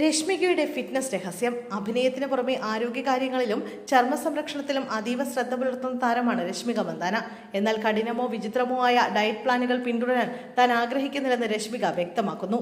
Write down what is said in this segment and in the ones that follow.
രശ്മികയുടെ fitness രഹസ്യം. അഭിനയത്തിന് പുറമെ ആരോഗ്യകാര്യങ്ങളിലും ചർമ്മ സംരക്ഷണത്തിലും അതീവ ശ്രദ്ധ പുലർത്തുന്ന താരമാണ് രശ്മിക മന്ദാന. എന്നാൽ കഠിനമോ വിചിത്രമോ ആയ ഡയറ്റ് പ്ലാനുകൾ പിന്തുടരാൻ താൻ ആഗ്രഹിക്കുന്നില്ലെന്ന് രശ്മിക വ്യക്തമാക്കുന്നു.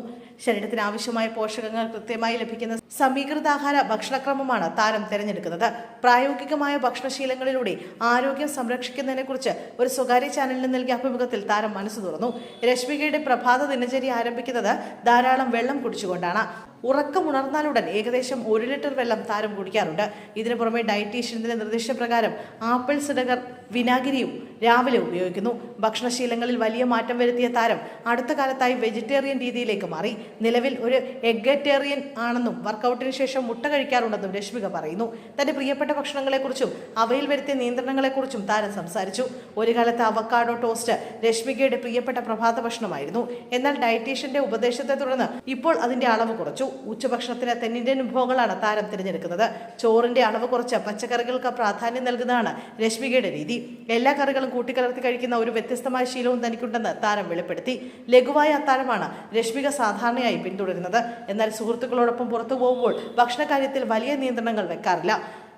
ശരീരത്തിന് ആവശ്യമായ പോഷകങ്ങൾ കൃത്യമായി ലഭിക്കുന്ന സമീകൃതാഹാര ഭക്ഷണക്രമമാണ് താരം തിരഞ്ഞെടുക്കുന്നത്. പ്രായോഗികമായ ഭക്ഷണശീലങ്ങളിലൂടെ ആരോഗ്യം സംരക്ഷിക്കുന്നതിനെക്കുറിച്ച് ഒരു സ്വകാര്യ ചാനലിന് നൽകിയ അഭിമുഖത്തിൽ താരം മനസ്സ് തുറന്നു. രശ്മികയുടെ പ്രഭാത ദിനചര്യ ആരംഭിക്കുന്നത് ധാരാളം വെള്ളം കുടിച്ചുകൊണ്ടാണ്. ഉറക്കമുണർന്നാലുടൻ ഏകദേശം 1 ലിറ്റർ വെള്ളം താരം കുടിക്കാറുണ്ട്. ഇതിനു പുറമെ ഡയറ്റീഷ്യന്റെ നിർദ്ദേശപ്രകാരം ആപ്പിൾ സിഡർ വിനാഗിരിയും രാവിലെ ഉപയോഗിക്കുന്നു. ഭക്ഷണശീലങ്ങളിൽ വലിയ മാറ്റം വരുത്തിയ താരം അടുത്ത കാലത്തായി വെജിറ്റേറിയൻ രീതിയിലേക്ക് മാറി. നിലവിൽ ഒരു എഗ്ഗറ്റേറിയൻ ആണെന്നും വർക്കൗട്ടിന് ശേഷം മുട്ട കഴിക്കാറുണ്ടെന്നും രശ്മിക പറയുന്നു. തന്റെ പ്രിയപ്പെട്ട ഭക്ഷണങ്ങളെക്കുറിച്ചും അവയിൽ വരുത്തിയ നിയന്ത്രണങ്ങളെക്കുറിച്ചും താരം സംസാരിച്ചു. ഒരു കാലത്ത് അവക്കാഡോ ടോസ്റ്റ് രശ്മികയുടെ പ്രിയപ്പെട്ട പ്രഭാത ഭക്ഷണമായിരുന്നു. എന്നാൽ ഡയറ്റീഷ്യന്റെ ഉപദേശത്തെ തുടർന്ന് ഇപ്പോൾ അതിന്റെ അളവ് കുറച്ചു. ഉച്ചഭക്ഷണത്തിന് തെന്നിന്ത്യൻ വിഭവങ്ങളാണ് താരം തിരഞ്ഞെടുക്കുന്നത്. ചോറിന്റെ അളവ് കുറച്ച് പച്ചക്കറികൾക്ക് പ്രാധാന്യം നൽകുന്നതാണ് രശ്മികയുടെ രീതി. എല്ലാ കറികളും കൂട്ടിക്കലർത്തി കഴിക്കുന്ന ഒരു വ്യത്യസ്തമായ ശീലവും തനിക്കുണ്ടെന്ന് താരം വെളിപ്പെടുത്തി. ലഘുവായ അത്താഴമാണ് രശ്മിക സാധാരണയായി പിന്തുടരുന്നത്. എന്നാൽ സുഹൃത്തുക്കളോടൊപ്പം പുറത്തു പോകുമ്പോൾ ഭക്ഷണകാര്യത്തിൽ വലിയ നിയന്ത്രണങ്ങൾ വെക്കാറില്ല.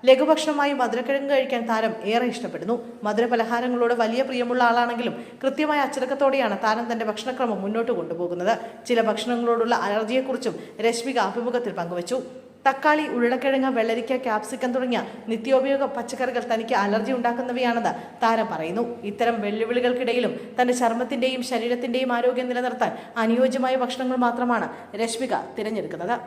ലഘുഭക്ഷണമായി മധുരക്കിഴങ്ങ് കഴിക്കാൻ താരം ഏറെ ഇഷ്ടപ്പെടുന്നു. മധുരപലഹാരങ്ങളോട് വലിയ പ്രിയമുള്ള ആളാണെങ്കിലും കൃത്യമായ അച്ചടക്കത്തോടെയാണ് താരം തന്റെ ഭക്ഷണക്രമം മുന്നോട്ട് കൊണ്ടുപോകുന്നത്. ചില ഭക്ഷണങ്ങളോടുള്ള അലർജിയെക്കുറിച്ചും രശ്മിക അഭിമുഖത്തിൽ പങ്കുവച്ചു. തക്കാളി, ഉരുളക്കിഴങ്ങ്, വെള്ളരിക്ക, ക്യാപ്സിക്കം തുടങ്ങിയ നിത്യോപയോഗ പച്ചക്കറികൾ തനിക്ക് അലർജി ഉണ്ടാക്കുന്നവയാണെന്ന് താരം പറയുന്നു. ഇത്തരം വെല്ലുവിളികൾക്കിടയിലും തന്റെ ചർമ്മത്തിന്റെയും ശരീരത്തിന്റെയും ആരോഗ്യം നിലനിർത്താൻ അനുയോജ്യമായ ഭക്ഷണങ്ങൾ മാത്രമാണ് രശ്മിക തിരഞ്ഞെടുക്കുന്നത്.